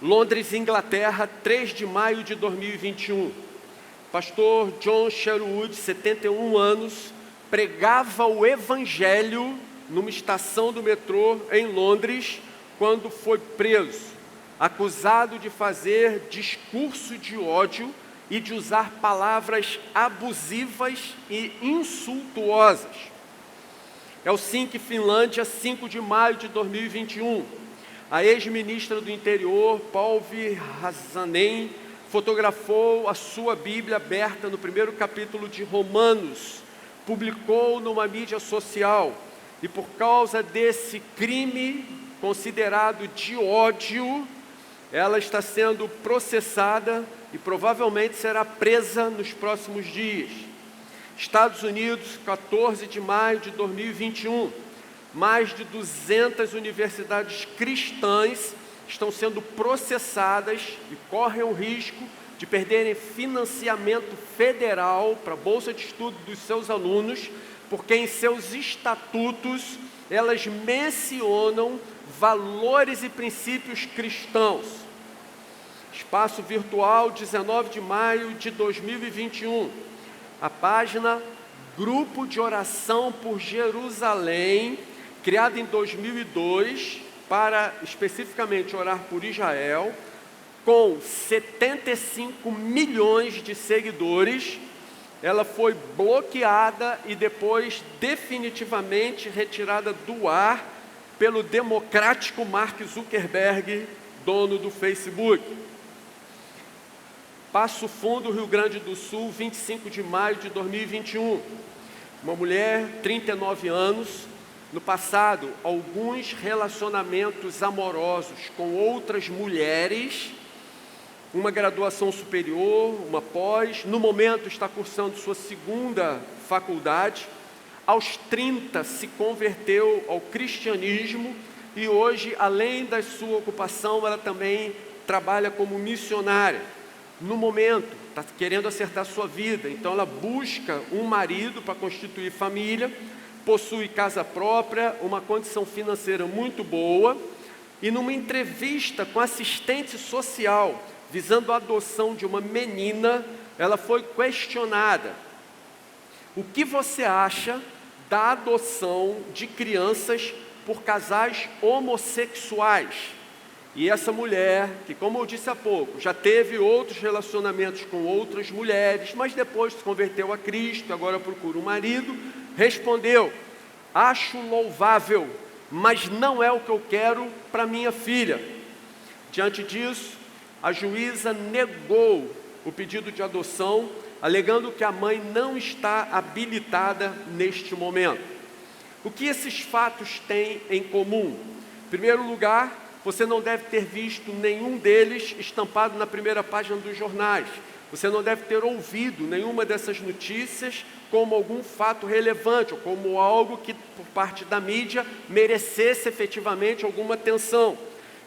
Londres, Inglaterra, 3 de maio de 2021. Pastor John Sherwood, 71 anos, pregava o Evangelho numa estação do metrô em Londres, quando foi preso, acusado de fazer discurso de ódio e de usar palavras abusivas e insultuosas. Helsinki, Finlândia, 5 de maio de 2021. A ex-ministra do Interior, Päivi Räsänen, fotografou a sua Bíblia aberta no primeiro capítulo de Romanos, publicou numa mídia social, e por causa desse crime considerado de ódio, ela está sendo processada e provavelmente será presa nos próximos dias. Estados Unidos, 14 de maio de 2021. Mais de 200 universidades cristãs estão sendo processadas e correm o risco de perderem financiamento federal para a bolsa de estudo dos seus alunos, porque em seus estatutos elas mencionam valores e princípios cristãos. Espaço virtual, 19 de maio de 2021. A página Grupo de Oração por Jerusalém, criada em 2002 para especificamente orar por Israel, com 75 milhões de seguidores, ela foi bloqueada e depois definitivamente retirada do ar pelo democrático Mark Zuckerberg, dono do Facebook. Passo Fundo, Rio Grande do Sul, 25 de maio de 2021. Uma mulher, 39 anos, no passado, alguns relacionamentos amorosos com outras mulheres, uma graduação superior, uma pós, no momento está cursando sua segunda faculdade. Aos 30 se converteu ao cristianismo e hoje, além da sua ocupação, ela também trabalha como missionária. No momento, está querendo acertar sua vida, então ela busca um marido para constituir família, possui casa própria, uma condição financeira muito boa, e numa entrevista com assistente social, visando a adoção de uma menina, ela foi questionada: o que você acha da adoção de crianças por casais homossexuais? E essa mulher, que como eu disse há pouco, já teve outros relacionamentos com outras mulheres, mas depois se converteu a Cristo, agora procura um marido, respondeu: acho louvável, mas não é o que eu quero para minha filha. Diante disso, a juíza negou o pedido de adoção, alegando que a mãe não está habilitada neste momento. O que esses fatos têm em comum? Em primeiro lugar, você não deve ter visto nenhum deles estampado na primeira página dos jornais. Você não deve ter ouvido nenhuma dessas notícias como algum fato relevante, ou como algo que, por parte da mídia, merecesse efetivamente alguma atenção.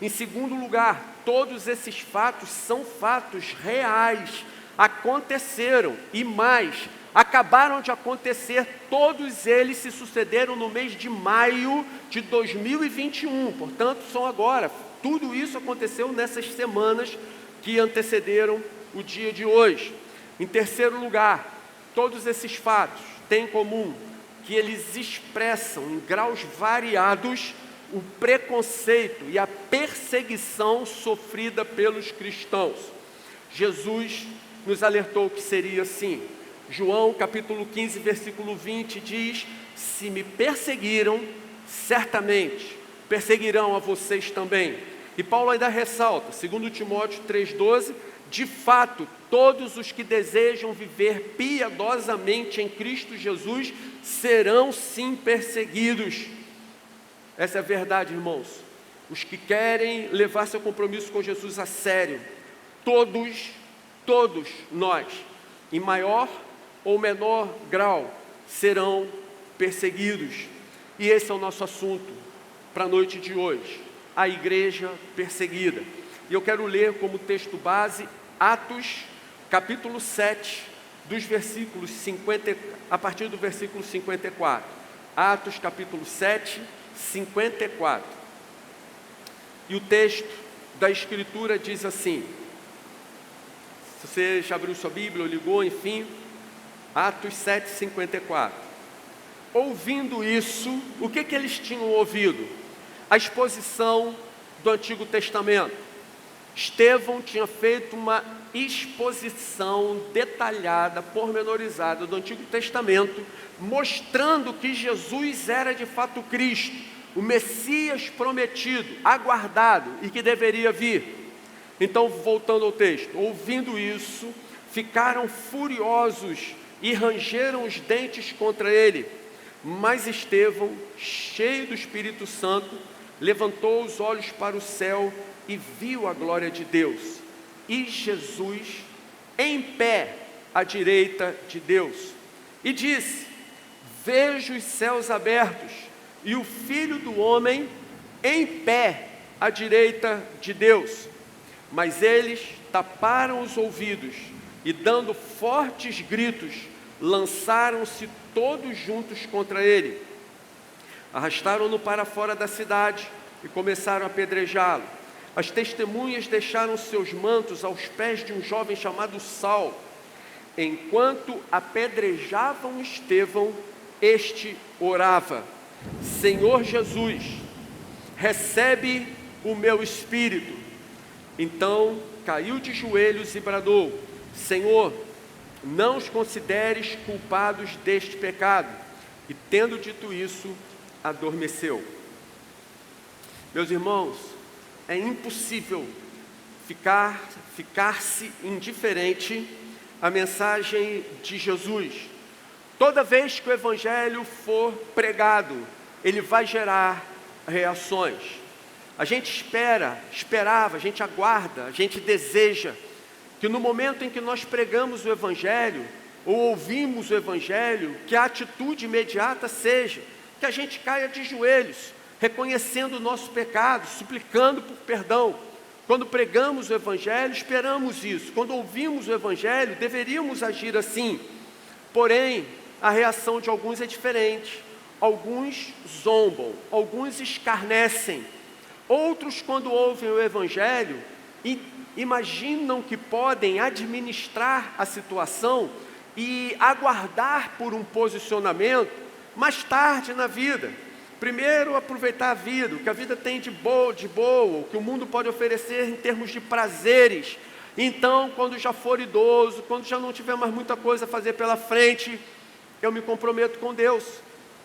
Em segundo lugar, todos esses fatos são fatos reais, aconteceram, e mais, acabaram de acontecer, todos eles se sucederam no mês de maio de 2021, portanto, são agora. Tudo isso aconteceu nessas semanas que antecederam o dia de hoje. Em terceiro lugar, todos esses fatos têm em comum que eles expressam em graus variados o preconceito e a perseguição sofrida pelos cristãos. Jesus nos alertou que seria assim. João capítulo 15, versículo 20 diz: se me perseguiram, certamente perseguirão a vocês também. E Paulo ainda ressalta, 2 Timóteo 3,12, de fato, todos os que desejam viver piedosamente em Cristo Jesus serão sim perseguidos. Essa é a verdade, irmãos. Os que querem levar seu compromisso com Jesus a sério, todos nós, em maior ou menor grau, serão perseguidos. E esse é o nosso assunto para a noite de hoje, a igreja perseguida. E eu quero ler como texto base Atos, capítulo 7, dos versículos 50, a partir do versículo 54. Atos, capítulo 7, 54. E o texto da Escritura diz assim, se você já abriu sua Bíblia ou ligou, enfim, Atos 7:54. Ouvindo isso, o que eles tinham ouvido? A exposição do Antigo Testamento. Estevão tinha feito uma exposição detalhada, pormenorizada do Antigo Testamento, mostrando que Jesus era de fato Cristo, o Messias prometido, aguardado e que deveria vir. Então, voltando ao texto, ouvindo isso, ficaram furiosos e rangeram os dentes contra ele. Mas Estevão, cheio do Espírito Santo, levantou os olhos para o céu e viu a glória de Deus, e Jesus em pé à direita de Deus, e disse: vejo os céus abertos e o Filho do Homem em pé à direita de Deus. Mas eles taparam os ouvidos e, dando fortes gritos, lançaram-se todos juntos contra ele. Arrastaram-no para fora da cidade e começaram a apedrejá-lo. As testemunhas deixaram seus mantos aos pés de um jovem chamado Saulo. Enquanto apedrejavam Estevão, este orava: Senhor Jesus, recebe o meu espírito. Então caiu de joelhos e bradou: Senhor, não os consideres culpados deste pecado. E tendo dito isso, adormeceu. Meus irmãos, é impossível ficar-se indiferente à mensagem de Jesus. Toda vez que o Evangelho for pregado, ele vai gerar reações. A gente esperava, a gente aguarda, a gente deseja que no momento em que nós pregamos o Evangelho, ou ouvimos o Evangelho, que a atitude imediata seja que a gente caia de joelhos, reconhecendo o nosso pecado, suplicando por perdão. Quando pregamos o Evangelho, esperamos isso. Quando ouvimos o Evangelho, deveríamos agir assim. Porém, a reação de alguns é diferente. Alguns zombam, alguns escarnecem. Outros, quando ouvem o Evangelho, imaginam que podem administrar a situação e aguardar por um posicionamento mais tarde na vida. Primeiro, aproveitar a vida, o que a vida tem de boa, o que o mundo pode oferecer em termos de prazeres. Então, quando já for idoso, quando já não tiver mais muita coisa a fazer pela frente, eu me comprometo com Deus.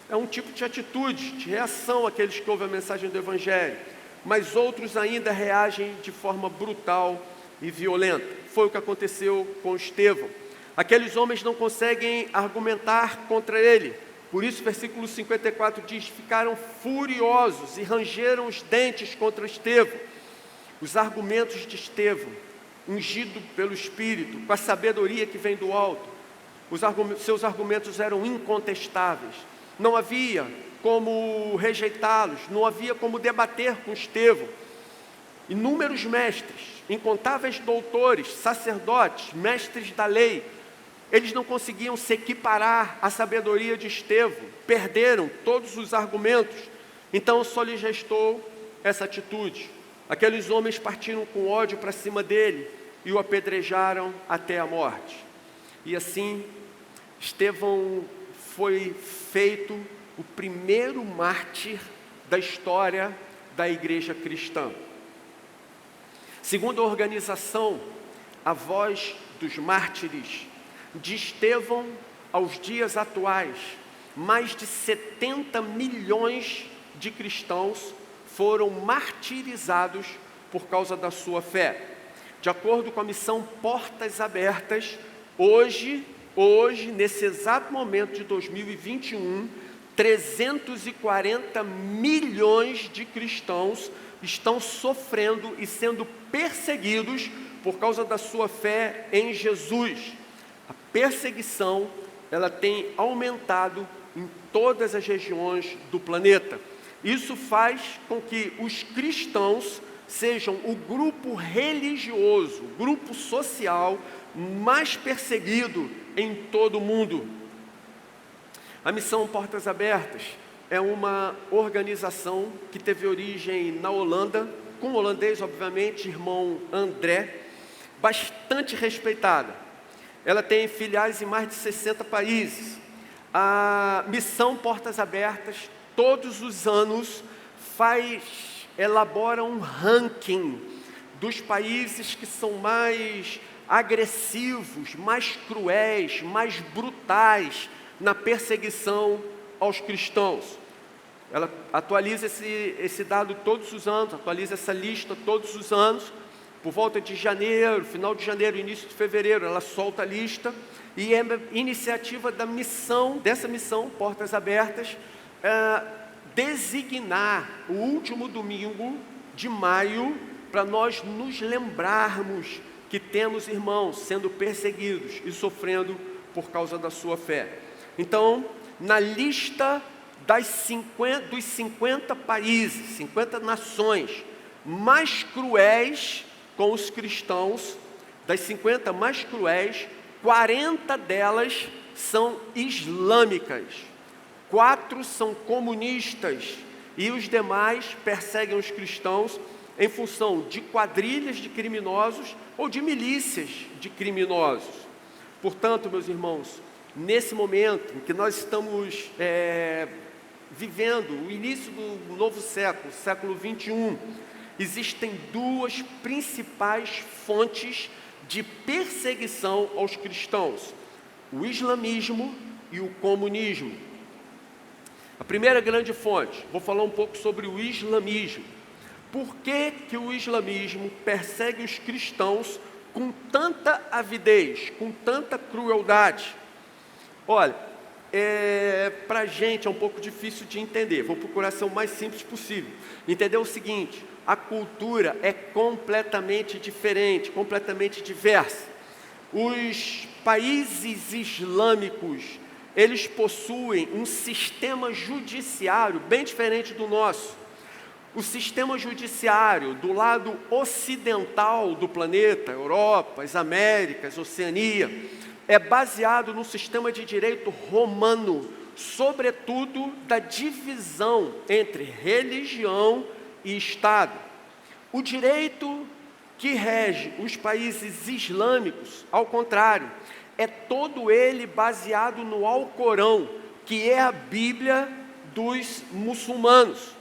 É um tipo de atitude, de reação àqueles que ouvem a mensagem do Evangelho. Mas outros ainda reagem de forma brutal e violenta. Foi o que aconteceu com Estevão. Aqueles homens não conseguem argumentar contra ele. Por isso, versículo 54 diz: ficaram furiosos e rangeram os dentes contra Estevão. Os argumentos de Estevão, ungido pelo Espírito, com a sabedoria que vem do alto, seus argumentos eram incontestáveis. Não havia como rejeitá-los, não havia como debater com Estevão. Inúmeros mestres, incontáveis doutores, sacerdotes, mestres da lei, eles não conseguiam se equiparar à sabedoria de Estevão, perderam todos os argumentos. Então só lhes restou essa atitude. Aqueles homens partiram com ódio para cima dele e o apedrejaram até a morte. E assim, Estevão foi feito o primeiro mártir da história da igreja cristã. Segundo a organização A Voz dos Mártires, de Estevão aos dias atuais, mais de 70 milhões de cristãos foram martirizados por causa da sua fé. De acordo com a missão Portas Abertas, hoje, nesse exato momento de 2021, 340 milhões de cristãos estão sofrendo e sendo perseguidos por causa da sua fé em Jesus. A perseguição, ela tem aumentado em todas as regiões do planeta. Isso faz com que os cristãos sejam o grupo religioso, o grupo social mais perseguido em todo o mundo. A missão Portas Abertas é uma organização que teve origem na Holanda, com holandês, obviamente, irmão André, bastante respeitada. Ela tem filiais em mais de 60 países. A Missão Portas Abertas, todos os anos, elabora um ranking dos países que são mais agressivos, mais cruéis, mais brutais na perseguição aos cristãos. Ela atualiza esse dado todos os anos, atualiza essa lista todos os anos. Por volta de janeiro, final de janeiro, início de fevereiro, ela solta a lista. E é iniciativa dessa missão, Portas Abertas, designar o último domingo de maio para nós nos lembrarmos que temos irmãos sendo perseguidos e sofrendo por causa da sua fé. Então, na lista dos 50 países, 50 nações mais cruéis com os cristãos, das 50 mais cruéis, 40 delas são islâmicas, 4 são comunistas e os demais perseguem os cristãos em função de quadrilhas de criminosos ou de milícias de criminosos. Portanto, meus irmãos, nesse momento em que nós estamos vivendo o início do novo século, século 21, existem duas principais fontes de perseguição aos cristãos: o islamismo e o comunismo. A primeira grande fonte, vou falar um pouco sobre o islamismo. Por que o islamismo persegue os cristãos com tanta avidez, com tanta crueldade? Olha, para a gente é um pouco difícil de entender, vou procurar ser o mais simples possível. Entender o seguinte: a cultura é completamente diferente, completamente diversa. Os países islâmicos, eles possuem um sistema judiciário bem diferente do nosso. O sistema judiciário do lado ocidental do planeta, Europa, as Américas, Oceania, é baseado no sistema de direito romano, sobretudo da divisão entre religião e Estado. O direito que rege os países islâmicos, ao contrário, é todo ele baseado no Alcorão, que é a Bíblia dos muçulmanos.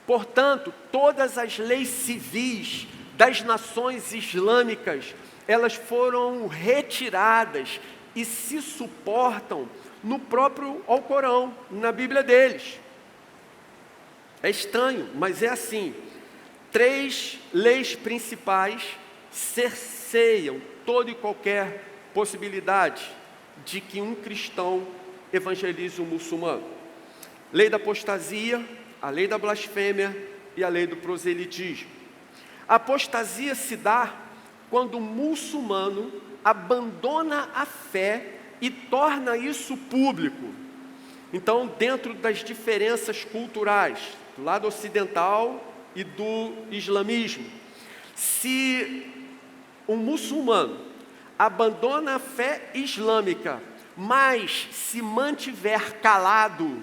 Portanto, todas as leis civis das nações islâmicas, elas foram retiradas e se suportam no próprio Alcorão, na Bíblia deles. É estranho, mas é assim. 3 leis principais cerceiam toda e qualquer possibilidade de que um cristão evangelize um muçulmano: lei da apostasia, a lei da blasfêmia e a lei do proselitismo. A apostasia se dá quando o muçulmano abandona a fé e torna isso público. Então, dentro das diferenças culturais, do lado ocidental e do islamismo, se um muçulmano abandona a fé islâmica, mas se mantiver calado,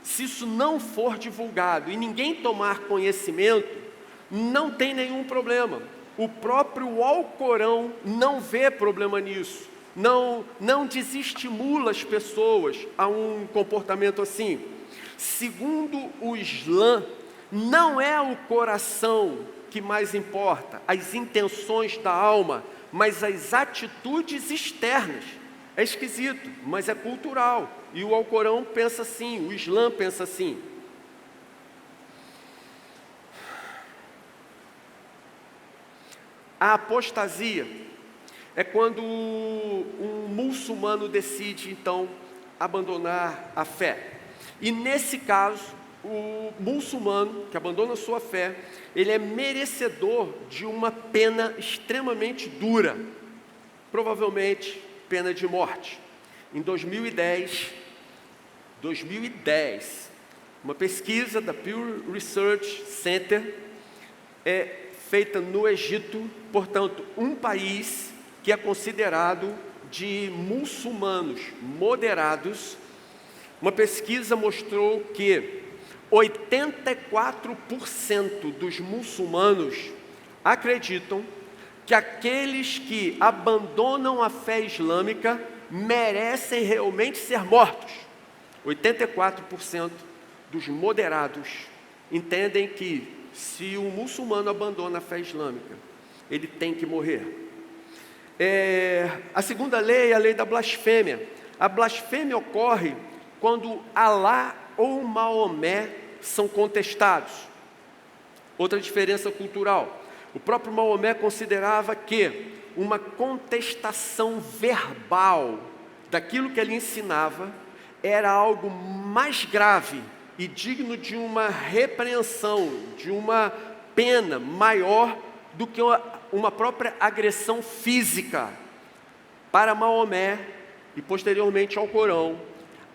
se isso não for divulgado e ninguém tomar conhecimento, não tem nenhum problema. O próprio Alcorão não vê problema nisso, não desestimula as pessoas a um comportamento assim. Segundo o Islã, não é o coração que mais importa, as intenções da alma, mas as atitudes externas. É esquisito, mas é cultural. E o Alcorão pensa assim, o Islã pensa assim. A apostasia é quando um muçulmano decide, então, abandonar a fé. E nesse caso, o muçulmano que abandona a sua fé, ele é merecedor de uma pena extremamente dura, provavelmente pena de morte. Em 2010, uma pesquisa da Pew Research Center feita no Egito, portanto, um país que é considerado de muçulmanos moderados. Uma pesquisa mostrou que 84% dos muçulmanos acreditam que aqueles que abandonam a fé islâmica merecem realmente ser mortos. 84% dos moderados entendem que se um muçulmano abandona a fé islâmica, ele tem que morrer. A segunda lei é a lei da blasfêmia. A blasfêmia ocorre quando Alá ou Maomé são contestados. Outra diferença cultural. O próprio Maomé considerava que uma contestação verbal daquilo que ele ensinava era algo mais grave e digno de uma repreensão, de uma pena maior do que uma própria agressão física. Para Maomé e posteriormente ao Corão,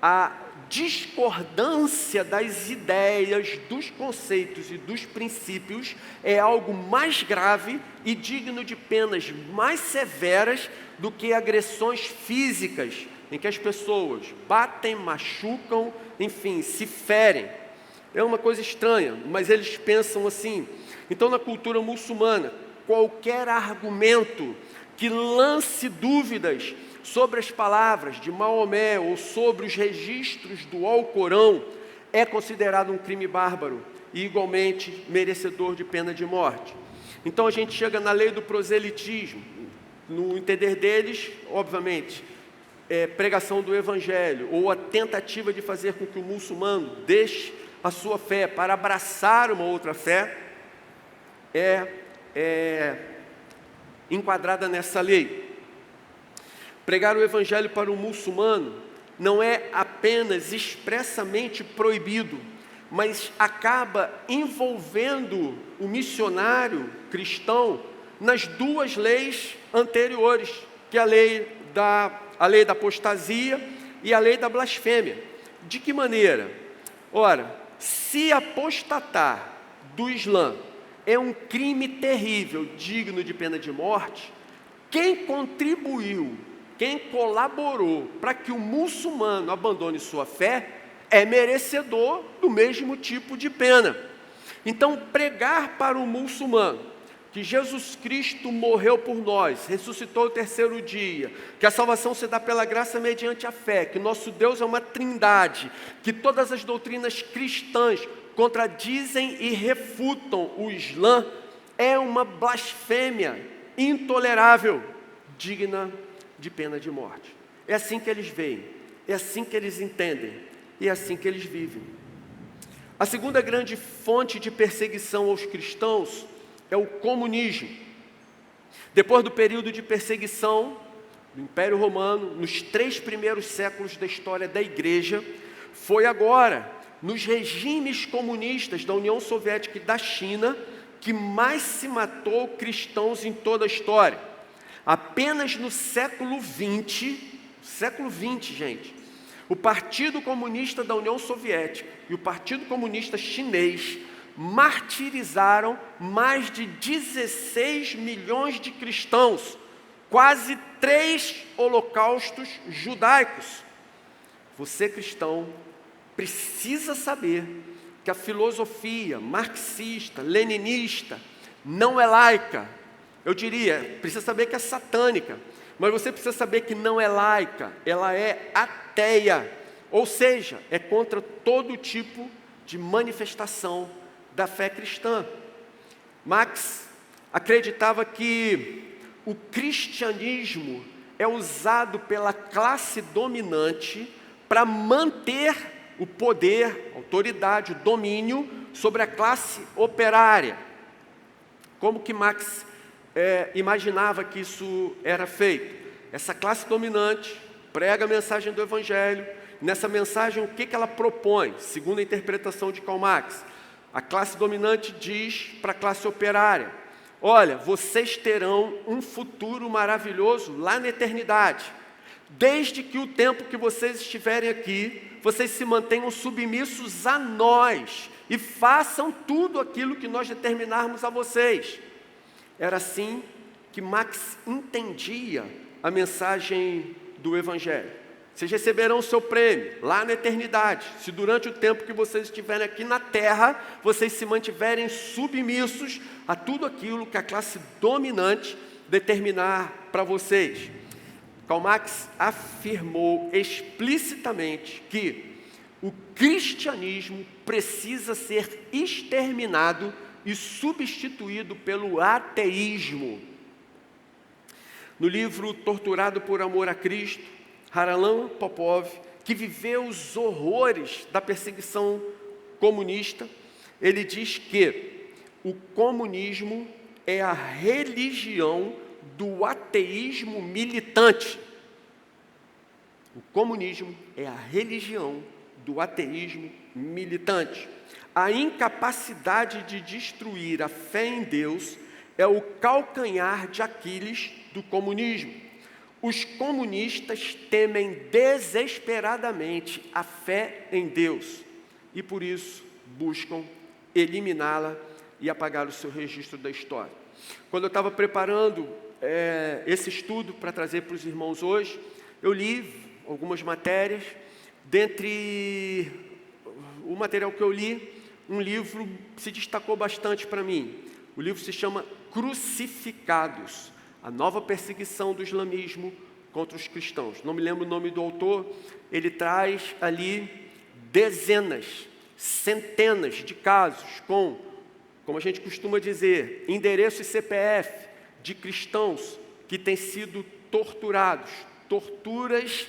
a discordância das ideias, dos conceitos e dos princípios é algo mais grave e digno de penas mais severas do que agressões físicas, em que as pessoas batem, machucam, enfim, se ferem. É uma coisa estranha, mas eles pensam assim. Então, na cultura muçulmana, qualquer argumento que lance dúvidas sobre as palavras de Maomé ou sobre os registros do Alcorão é considerado um crime bárbaro e igualmente merecedor de pena de morte. Então a gente chega na lei do proselitismo. No entender deles, obviamente, pregação do evangelho ou a tentativa de fazer com que o muçulmano deixe a sua fé para abraçar uma outra fé é enquadrada nessa lei. Pregar o evangelho para o muçulmano não é apenas expressamente proibido, mas acaba envolvendo o missionário cristão nas duas leis anteriores, que é a lei da apostasia e a lei da blasfêmia. De que maneira? Ora, se apostatar do Islã é um crime terrível, digno de pena de morte, quem contribuiu, quem colaborou para que o muçulmano abandone sua fé é merecedor do mesmo tipo de pena. Então, pregar para o muçulmano que Jesus Cristo morreu por nós, ressuscitou ao terceiro dia, que a salvação se dá pela graça mediante a fé, que nosso Deus é uma trindade, que todas as doutrinas cristãs contradizem e refutam o Islã, é uma blasfêmia intolerável, digna de pena de morte. É assim que eles veem, é assim que eles entendem, e é assim que eles vivem. A segunda grande fonte de perseguição aos cristãos é o comunismo. Depois do período de perseguição do Império Romano, nos 3 primeiros séculos da história da Igreja, foi agora, nos regimes comunistas da União Soviética e da China, que mais se matou cristãos em toda a história. Apenas no século XX, gente, o Partido Comunista da União Soviética e o Partido Comunista Chinês martirizaram mais de 16 milhões de cristãos, quase 3 holocaustos judaicos. Você, cristão, precisa saber que a filosofia marxista, leninista, não é laica. Eu diria, precisa saber que é satânica, mas você precisa saber que não é laica, ela é ateia, ou seja, é contra todo tipo de manifestação da fé cristã. Marx acreditava que o cristianismo é usado pela classe dominante para manter o poder, autoridade, o domínio sobre a classe operária. Como que Marx imaginava que isso era feito? Essa classe dominante prega a mensagem do Evangelho. Nessa mensagem, o que ela propõe? Segundo a interpretação de Karl Marx, a classe dominante diz para a classe operária: olha, vocês terão um futuro maravilhoso lá na eternidade. Desde que o tempo que vocês estiverem aqui, vocês se mantenham submissos a nós e façam tudo aquilo que nós determinarmos a vocês. Era assim que Marx entendia a mensagem do Evangelho. Vocês receberão o seu prêmio lá na eternidade, se durante o tempo que vocês estiverem aqui na terra, vocês se mantiverem submissos a tudo aquilo que a classe dominante determinar para vocês. Karl Marx afirmou explicitamente que o cristianismo precisa ser exterminado e substituído pelo ateísmo. No livro Torturado por Amor a Cristo, Harlan Popov, que viveu os horrores da perseguição comunista, ele diz que o comunismo é a religião do ateísmo militante. O comunismo é a religião do ateísmo militante. A incapacidade de destruir a fé em Deus é o calcanhar de Aquiles do comunismo. Os comunistas temem desesperadamente a fé em Deus e por isso buscam eliminá-la e apagar o seu registro da história. Quando eu estava preparando esse estudo para trazer para os irmãos hoje, eu li algumas matérias. Dentre o material que eu li, um livro se destacou bastante para mim. O livro se chama Crucificados, a nova perseguição do islamismo contra os cristãos. Não me lembro o nome do autor. Ele traz ali dezenas, centenas de casos com, como a gente costuma dizer, endereço e CPF de cristãos que têm sido torturados. Torturas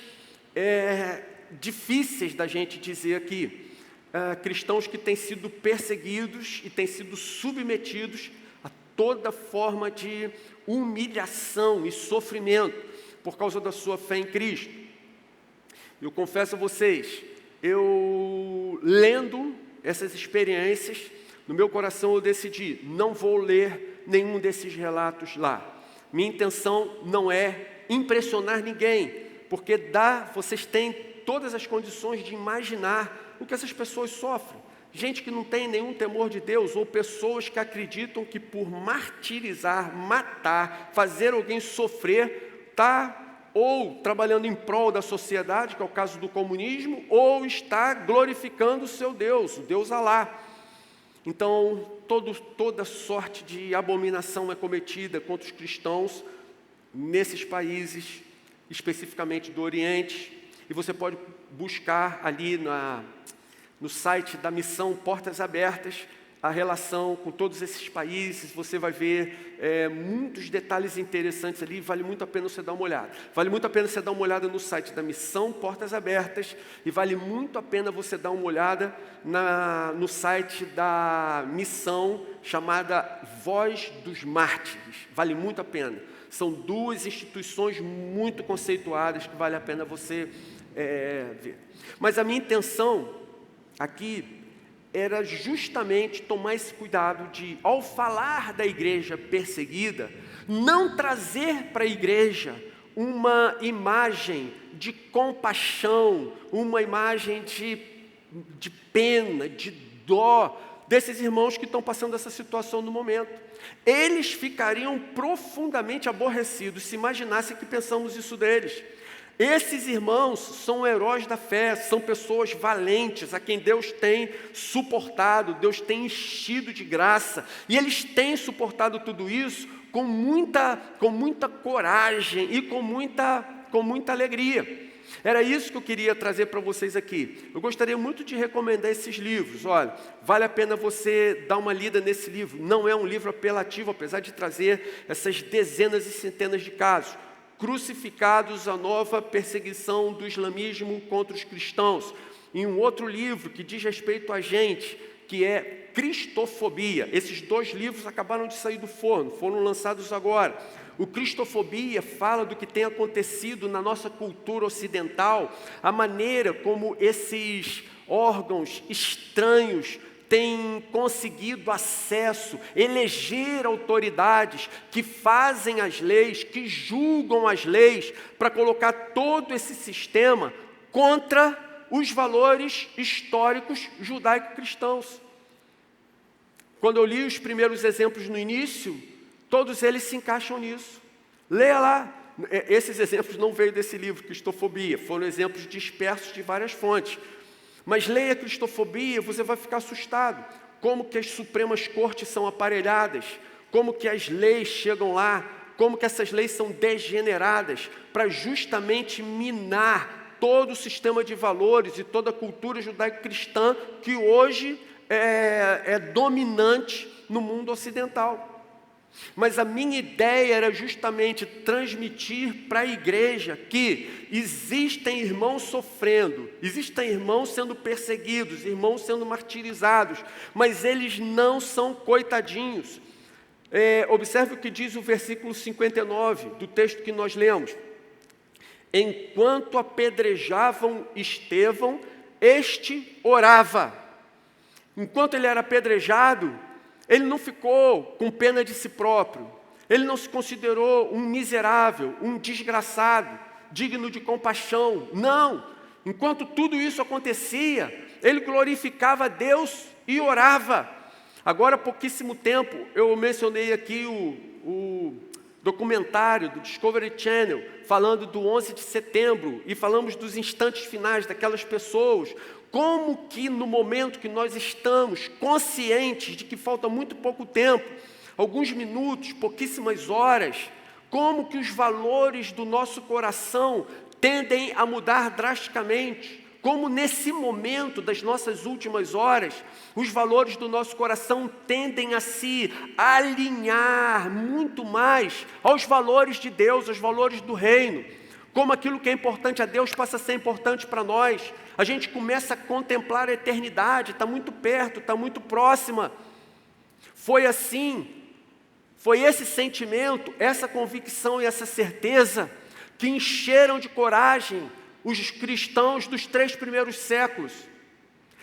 difíceis da gente dizer aqui. Cristãos que têm sido perseguidos e têm sido submetidos a toda forma de humilhação e sofrimento por causa da sua fé em Cristo. Eu confesso a vocês, eu lendo essas experiências, no meu coração eu decidi, não vou ler nenhum desses relatos lá. Minha intenção não é impressionar ninguém, porque vocês têm todas as condições de imaginar o que essas pessoas sofrem. Gente que não tem nenhum temor de Deus, ou pessoas que acreditam que por martirizar, matar, fazer alguém sofrer, está ou trabalhando em prol da sociedade, que é o caso do comunismo, ou está glorificando o seu Deus, o Deus Alá. Então, toda sorte de abominação é cometida contra os cristãos nesses países, especificamente do Oriente, e você pode buscar ali no site da Missão Portas Abertas a relação com todos esses países. Você vai ver muitos detalhes interessantes ali, vale muito a pena você dar uma olhada. Vale muito a pena você dar uma olhada no site da Missão Portas Abertas e vale muito a pena você dar uma olhada no site da missão chamada Voz dos Mártires. Vale muito a pena. São duas instituições muito conceituadas que vale a pena você ver. Mas a minha intenção aqui era justamente tomar esse cuidado de, ao falar da igreja perseguida, não trazer para a igreja uma imagem de compaixão, uma imagem de pena, de dó desses irmãos que estão passando essa situação no momento. Eles ficariam profundamente aborrecidos se imaginassem que pensamos isso deles. Esses irmãos são heróis da fé, são pessoas valentes, a quem Deus tem suportado, Deus tem enchido de graça, e eles têm suportado tudo isso com muita coragem e com muita alegria. Era isso que eu queria trazer para vocês aqui. Eu gostaria muito de recomendar esses livros. Olha, vale a pena você dar uma lida nesse livro. Não é um livro apelativo, apesar de trazer essas dezenas e centenas de casos. Crucificados, a nova perseguição do islamismo contra os cristãos. Em um outro livro que diz respeito a gente, que é Cristofobia. Esses dois livros acabaram de sair do forno, foram lançados agora. O Cristofobia fala do que tem acontecido na nossa cultura ocidental, a maneira como esses órgãos estranhos têm conseguido acesso, eleger autoridades que fazem as leis, que julgam as leis, para colocar todo esse sistema contra os valores históricos judaico-cristãos. Quando eu li os primeiros exemplos no início, todos eles se encaixam nisso. Leia lá, Esses exemplos não veio desse livro, Cristofobia, foram exemplos dispersos de várias fontes. Mas leia Cristofobia, você vai ficar assustado. Como que as Supremas Cortes são aparelhadas, como que as leis chegam lá, como que essas leis são degeneradas, para justamente minar todo o sistema de valores e toda a cultura judaico-cristã que hoje é dominante no mundo ocidental. Mas a minha ideia era justamente transmitir para a igreja que existem irmãos sofrendo, existem irmãos sendo perseguidos, irmãos sendo martirizados, mas eles não são coitadinhos. Observe o que diz o versículo 59 do texto que nós lemos. Enquanto apedrejavam Estevão, este orava. Enquanto ele era apedrejado, ele não ficou com pena de si próprio, ele não se considerou um miserável, um desgraçado, digno de compaixão. Não! Enquanto tudo isso acontecia, ele glorificava a Deus e orava. Agora, há pouquíssimo tempo, eu mencionei aqui o documentário do Discovery Channel, falando do 11 de setembro, e falamos dos instantes finais daquelas pessoas. Como que no momento que nós estamos conscientes de que falta muito pouco tempo, alguns minutos, pouquíssimas horas, como que os valores do nosso coração tendem a mudar drasticamente, como nesse momento das nossas últimas horas, os valores do nosso coração tendem a se alinhar muito mais aos valores de Deus, aos valores do reino. Como aquilo que é importante a Deus passa a ser importante para nós. A gente começa a contemplar a eternidade, está muito perto, está muito próxima. Foi assim, foi esse sentimento, essa convicção e essa certeza que encheram de coragem os cristãos dos 3 primeiros séculos.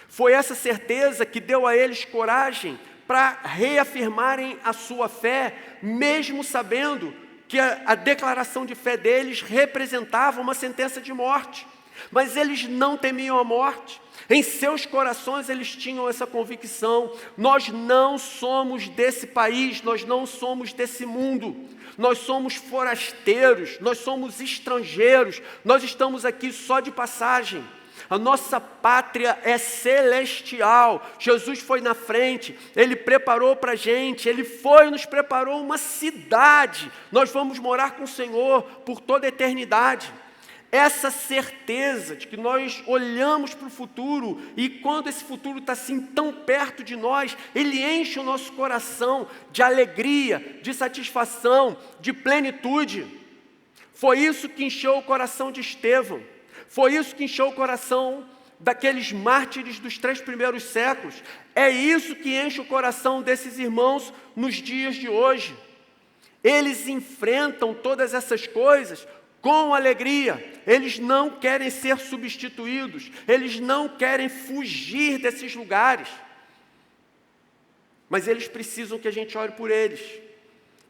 Foi essa certeza que deu a eles coragem para reafirmarem a sua fé, mesmo sabendo que a declaração de fé deles representava uma sentença de morte. Mas eles não temiam a morte. Em seus corações eles tinham essa convicção: nós não somos desse país, nós não somos desse mundo, nós somos forasteiros, nós somos estrangeiros, nós estamos aqui só de passagem. A nossa pátria é celestial. Jesus foi na frente, Ele preparou para a gente, Ele foi e nos preparou uma cidade. Nós vamos morar com o Senhor por toda a eternidade. Essa certeza de que nós olhamos para o futuro e quando esse futuro está assim tão perto de nós, ele enche o nosso coração de alegria, de satisfação, de plenitude. Foi isso que encheu o coração de Estevão. Foi isso que encheu o coração daqueles mártires dos 3 primeiros séculos. É isso que enche o coração desses irmãos nos dias de hoje. Eles enfrentam todas essas coisas com alegria. Eles não querem ser substituídos. Eles não querem fugir desses lugares. Mas eles precisam que a gente ore por eles,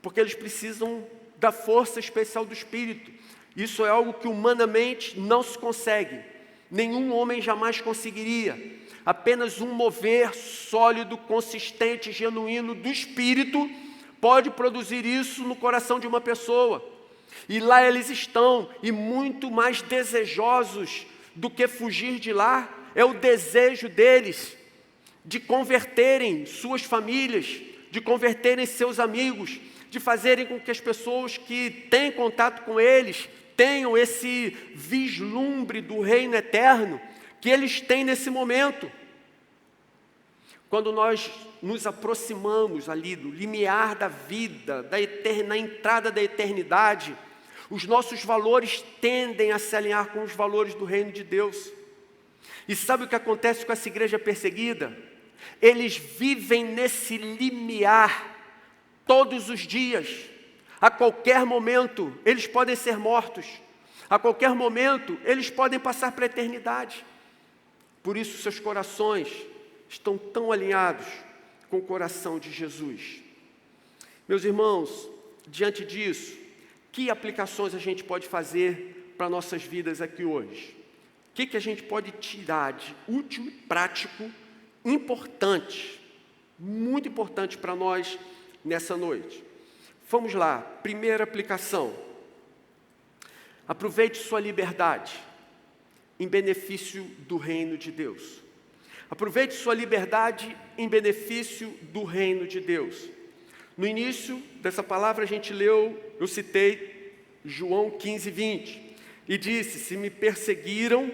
porque eles precisam da força especial do Espírito. Isso é algo que humanamente não se consegue. Nenhum homem jamais conseguiria. Apenas um mover sólido, consistente, genuíno do Espírito pode produzir isso no coração de uma pessoa. E lá eles estão, e muito mais desejosos do que fugir de lá. É o desejo deles de converterem suas famílias, de converterem seus amigos, de fazerem com que as pessoas que têm contato com eles tenham esse vislumbre do reino eterno que eles têm nesse momento. Quando nós nos aproximamos ali do limiar da vida, na entrada da eternidade, os nossos valores tendem a se alinhar com os valores do reino de Deus. E sabe o que acontece com essa igreja perseguida? Eles vivem nesse limiar todos os dias. A qualquer momento, eles podem ser mortos. A qualquer momento, eles podem passar para a eternidade. Por isso, seus corações estão tão alinhados com o coração de Jesus. Meus irmãos, diante disso, que aplicações a gente pode fazer para nossas vidas aqui hoje? O que a gente pode tirar de útil e prático, importante, muito importante para nós nessa noite? Vamos lá, primeira aplicação. Aproveite sua liberdade em benefício do reino de Deus. Aproveite sua liberdade em benefício do reino de Deus. No início dessa palavra a gente leu, eu citei João 15, 20, e disse: se me perseguiram,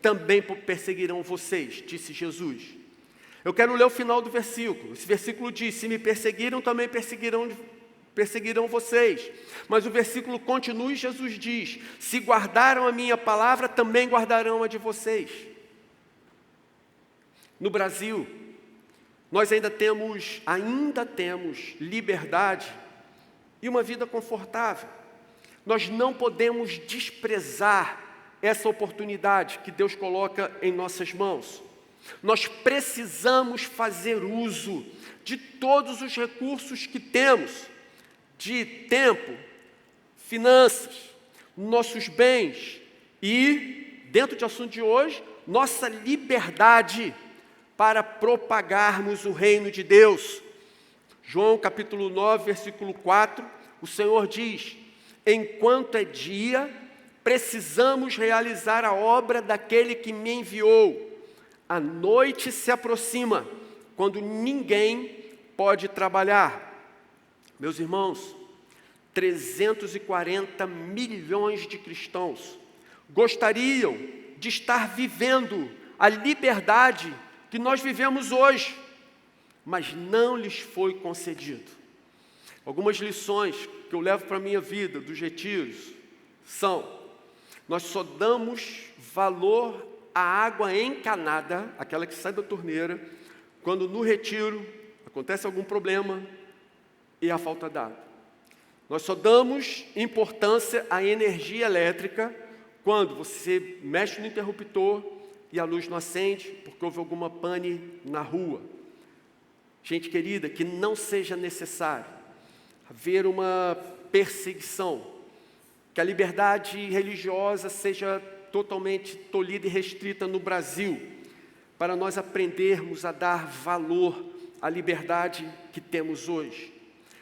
também perseguirão vocês, disse Jesus. Eu quero ler o final do versículo. Esse versículo diz: se me perseguiram, também perseguirão vocês. Mas o versículo continua e Jesus diz: se guardaram a minha palavra, também guardarão a de vocês. No Brasil, nós ainda temos liberdade e uma vida confortável. Nós não podemos desprezar essa oportunidade que Deus coloca em nossas mãos. Nós precisamos fazer uso de todos os recursos que temos, de tempo, finanças, nossos bens e, dentro do assunto de hoje, nossa liberdade para propagarmos o reino de Deus. João capítulo 9, versículo 4, o Senhor diz: enquanto é dia, precisamos realizar a obra daquele que me enviou. A noite se aproxima, quando ninguém pode trabalhar. Meus irmãos, 340 milhões de cristãos gostariam de estar vivendo a liberdade que nós vivemos hoje, mas não lhes foi concedido. Algumas lições que eu levo para a minha vida dos retiros são: nós só damos valor à água encanada, aquela que sai da torneira, quando no retiro acontece algum problema e há falta d'água. Nós só damos importância à energia elétrica quando você mexe no interruptor e a luz não acende porque houve alguma pane na rua. Gente querida, que não seja necessário haver uma perseguição, que a liberdade religiosa seja totalmente tolhida e restrita no Brasil, para nós aprendermos a dar valor à liberdade que temos hoje.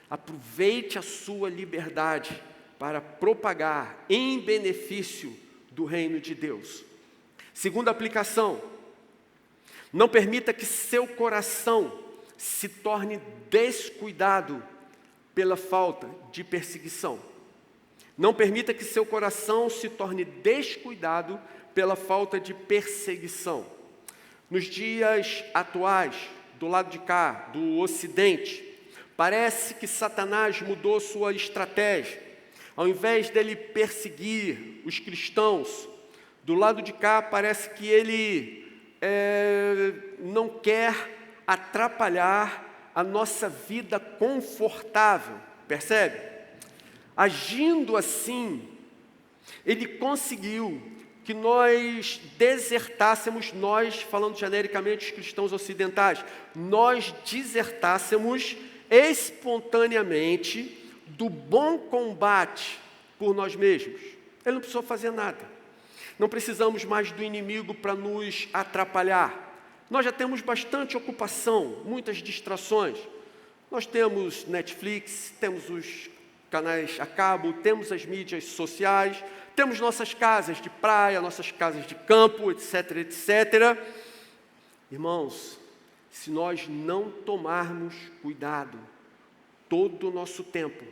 Aproveite a sua liberdade para propagar em benefício do reino de Deus. Segunda aplicação: não permita que seu coração se torne descuidado pela falta de perseguição. Não permita que seu coração se torne descuidado pela falta de perseguição. Nos dias atuais, do lado de cá, do Ocidente, parece que Satanás mudou sua estratégia. Ao invés dele perseguir os cristãos, do lado de cá parece que ele não quer atrapalhar a nossa vida confortável, percebe? Agindo assim, ele conseguiu que nós desertássemos, nós, falando genericamente os cristãos ocidentais, nós desertássemos espontaneamente do bom combate por nós mesmos. Ele não precisou fazer nada. Não precisamos mais do inimigo para nos atrapalhar. Nós já temos bastante ocupação, muitas distrações. Nós temos Netflix, temos os canais a cabo, temos as mídias sociais, temos nossas casas de praia, nossas casas de campo, etc, etc. Irmãos, se nós não tomarmos cuidado, todo o nosso tempo,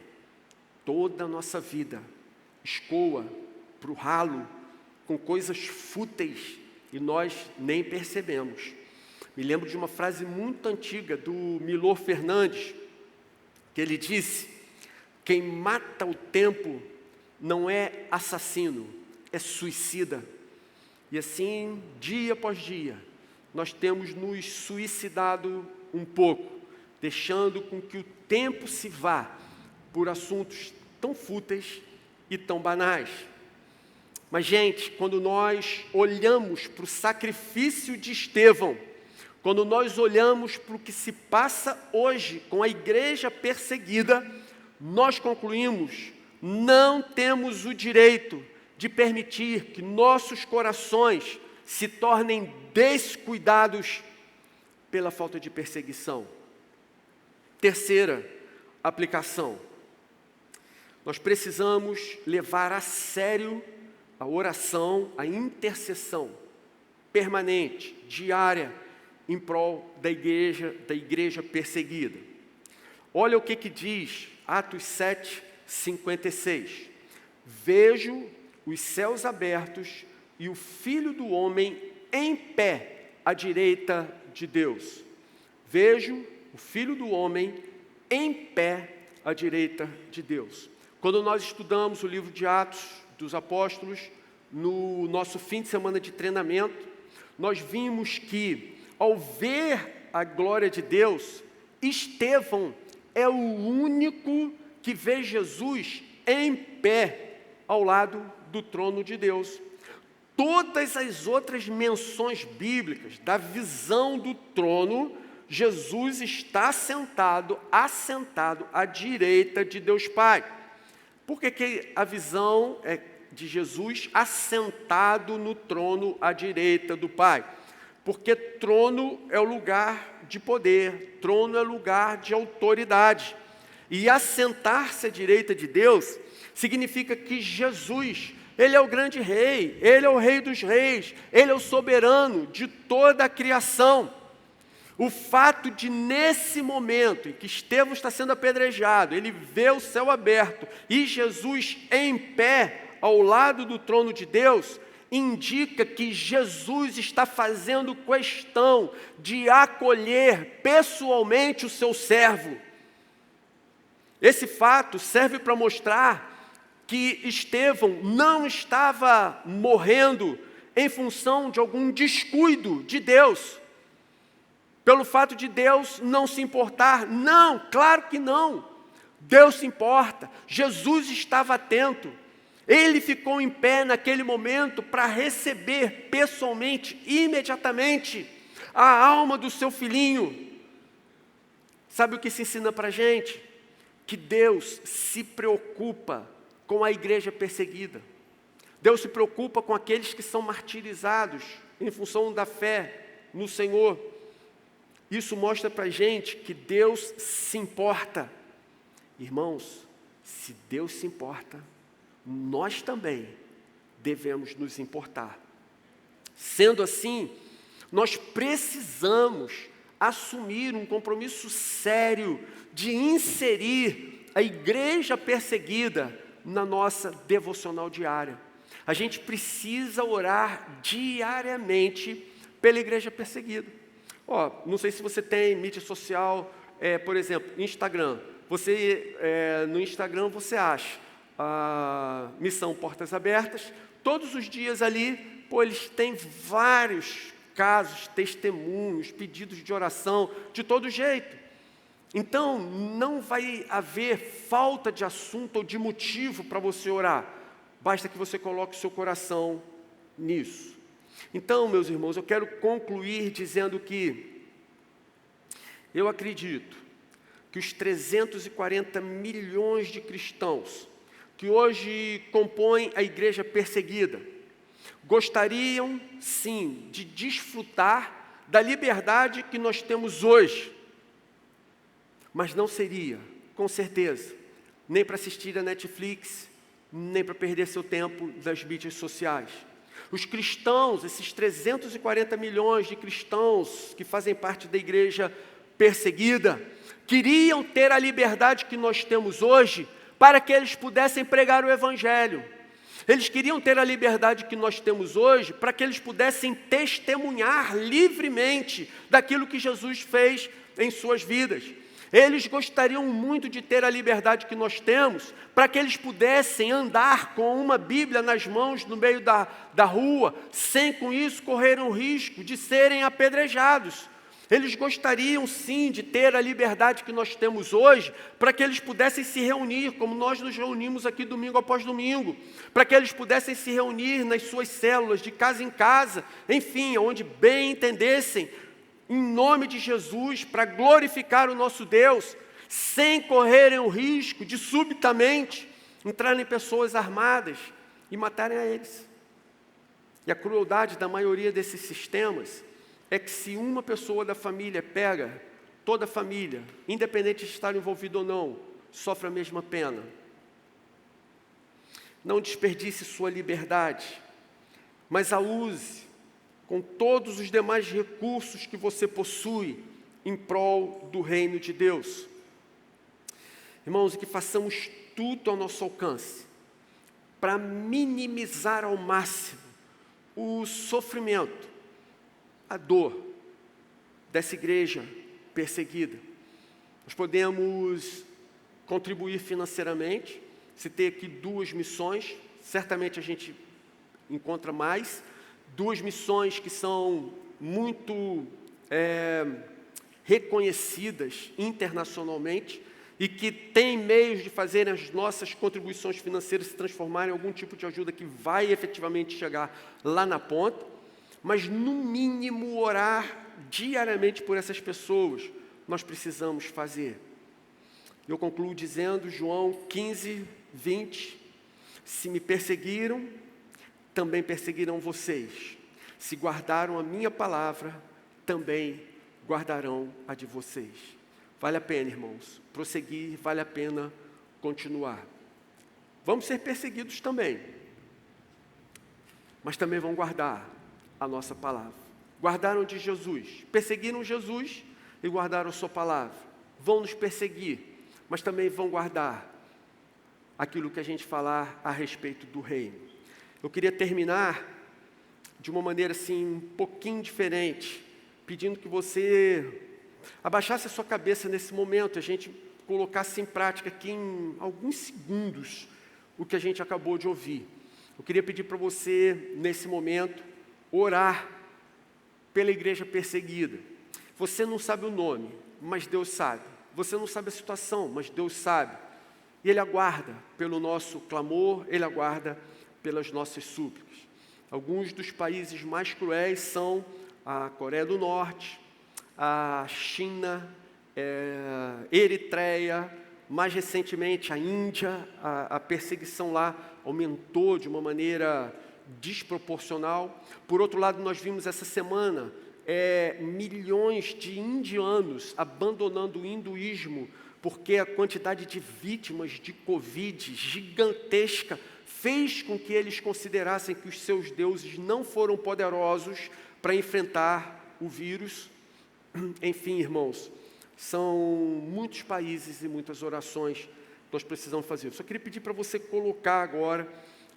toda a nossa vida escoa para o ralo com coisas fúteis e nós nem percebemos. Me lembro de uma frase muito antiga do Milor Fernandes, que ele disse: quem mata o tempo não é assassino, é suicida. E assim, dia após dia, nós temos nos suicidado um pouco, deixando com que o tempo se vá por assuntos tão fúteis e tão banais. Mas, gente, quando nós olhamos para o sacrifício de Estevão, quando nós olhamos para o que se passa hoje com a igreja perseguida, nós concluímos: não temos o direito de permitir que nossos corações se tornem descuidados pela falta de perseguição. Terceira aplicação: nós precisamos levar a sério a oração, a intercessão permanente, diária, em prol da igreja perseguida. Olha o que diz Atos 7:56. Vejo os céus abertos e o Filho do Homem em pé à direita de Deus. Vejo o Filho do Homem em pé à direita de Deus. Quando nós estudamos o livro de Atos dos Apóstolos, no nosso fim de semana de treinamento, nós vimos que, ao ver a glória de Deus, Estevão é o único que vê Jesus em pé ao lado do trono de Deus. Todas as outras menções bíblicas da visão do trono, Jesus está assentado à direita de Deus Pai. Por que a visão é de Jesus assentado no trono à direita do Pai? Porque trono é o lugar de poder, trono é lugar de autoridade. E assentar-se à direita de Deus significa que Jesus, Ele é o grande rei, Ele é o rei dos reis, Ele é o soberano de toda a criação. O fato de, nesse momento em que Estevão está sendo apedrejado, ele vê o céu aberto e Jesus em pé ao lado do trono de Deus, indica que Jesus está fazendo questão de acolher pessoalmente o seu servo. Esse fato serve para mostrar que Estevão não estava morrendo em função de algum descuido de Deus, pelo fato de Deus não se importar. Não, claro que não. Deus se importa. Jesus estava atento. Ele ficou em pé naquele momento para receber pessoalmente, imediatamente, a alma do seu filhinho. Sabe o que se ensina para a gente? Que Deus se preocupa com a igreja perseguida. Deus se preocupa com aqueles que são martirizados em função da fé no Senhor. Isso mostra para a gente que Deus se importa. Irmãos, se Deus se importa, nós também devemos nos importar. Sendo assim, nós precisamos assumir um compromisso sério de inserir a igreja perseguida na nossa devocional diária. A gente precisa orar diariamente pela igreja perseguida. Não sei se você tem mídia social, por exemplo, Instagram. No Instagram você acha a Missão Portas Abertas. Todos os dias ali, eles têm vários casos, testemunhos, pedidos de oração, de todo jeito. Então, não vai haver falta de assunto ou de motivo para você orar. Basta que você coloque o seu coração nisso. Então, meus irmãos, eu quero concluir dizendo que eu acredito que os 340 milhões de cristãos que hoje compõem a igreja perseguida gostariam, sim, de desfrutar da liberdade que nós temos hoje, mas não seria, com certeza, nem para assistir a Netflix, nem para perder seu tempo nas mídias sociais. Os cristãos, esses 340 milhões de cristãos que fazem parte da igreja perseguida, queriam ter a liberdade que nós temos hoje para que eles pudessem pregar o Evangelho. Eles queriam ter a liberdade que nós temos hoje para que eles pudessem testemunhar livremente daquilo que Jesus fez em suas vidas. Eles gostariam muito de ter a liberdade que nós temos para que eles pudessem andar com uma Bíblia nas mãos no meio da rua, sem com isso correrem o risco de serem apedrejados. Eles gostariam sim de ter a liberdade que nós temos hoje para que eles pudessem se reunir, como nós nos reunimos aqui domingo após domingo, para que eles pudessem se reunir nas suas células, de casa em casa, enfim, onde bem entendessem, em nome de Jesus, para glorificar o nosso Deus, sem correrem o risco de subitamente entrarem pessoas armadas e matarem a eles. E a crueldade da maioria desses sistemas é que se uma pessoa da família pega, toda a família, independente de estar envolvido ou não, sofre a mesma pena. não desperdice sua liberdade, mas a use com todos os demais recursos que você possui em prol do reino de Deus. Irmãos, que façamos tudo ao nosso alcance para minimizar ao máximo o sofrimento, a dor dessa igreja perseguida. Nós podemos contribuir financeiramente. Citei aqui 2 missões, certamente a gente encontra mais. 2 missões que são muito reconhecidas internacionalmente e que têm meios de fazer as nossas contribuições financeiras se transformarem em algum tipo de ajuda que vai efetivamente chegar lá na ponta, mas no mínimo orar diariamente por essas pessoas nós precisamos fazer. Eu concluo dizendo, João 15, 20, se me perseguiram, também perseguirão vocês. Se guardaram a minha palavra, também guardarão a de vocês. Vale a pena, irmãos, prosseguir, vale a pena continuar. Vamos ser perseguidos também, mas também vão guardar a nossa palavra. Guardaram de Jesus, perseguiram Jesus e guardaram a sua palavra. Vão nos perseguir, mas também vão guardar aquilo que a gente falar a respeito do reino. Eu queria terminar de uma maneira assim, um pouquinho diferente, pedindo que você abaixasse a sua cabeça nesse momento, a gente colocasse em prática aqui em alguns segundos o que a gente acabou de ouvir. Eu queria pedir para você, nesse momento, orar pela igreja perseguida. Você não sabe o nome, mas Deus sabe. Você não sabe a situação, mas Deus sabe. E Ele aguarda pelo nosso clamor, Ele aguarda pelas nossas súplicas. Alguns dos países mais cruéis são a Coreia do Norte, a China, Eritreia, mais recentemente a Índia. A perseguição lá aumentou de uma maneira desproporcional. Por outro lado, nós vimos essa semana milhões de indianos abandonando o hinduísmo, porque a quantidade de vítimas de Covid gigantesca fez com que eles considerassem que os seus deuses não foram poderosos para enfrentar o vírus. Enfim, irmãos, são muitos países e muitas orações que nós precisamos fazer. Eu só queria pedir para você colocar agora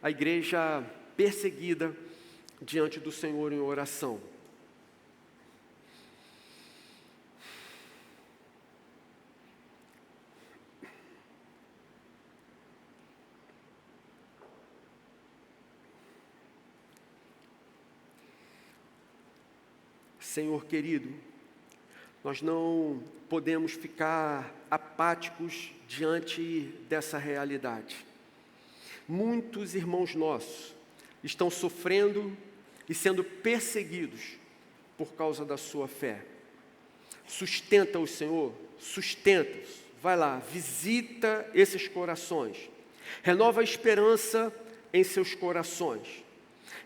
a igreja perseguida diante do Senhor em oração. Senhor querido, nós não podemos ficar apáticos diante dessa realidade. Muitos irmãos nossos estão sofrendo e sendo perseguidos por causa da sua fé. Sustenta-os, Senhor, sustenta-os. Vai lá, visita esses corações. Renova a esperança em seus corações.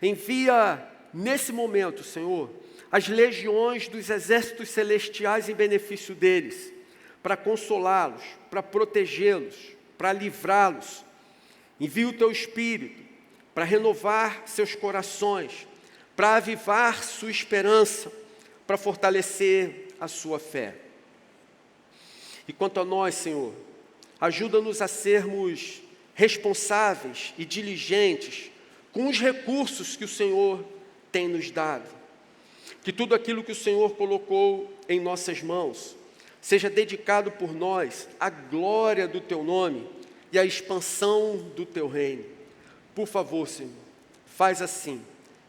Envia nesse momento, Senhor, as legiões dos exércitos celestiais em benefício deles, para consolá-los, para protegê-los, para livrá-los. Envia o Teu Espírito para renovar seus corações, para avivar sua esperança, para fortalecer a sua fé. E quanto a nós, Senhor, ajuda-nos a sermos responsáveis e diligentes com os recursos que o Senhor tem nos dado. Que tudo aquilo que o Senhor colocou em nossas mãos seja dedicado por nós à glória do Teu nome e à expansão do Teu reino. Por favor, Senhor, faz assim.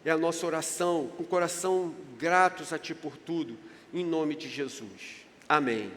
É a nossa oração, com o coração gratos a Ti por tudo, em nome de Jesus. Amém.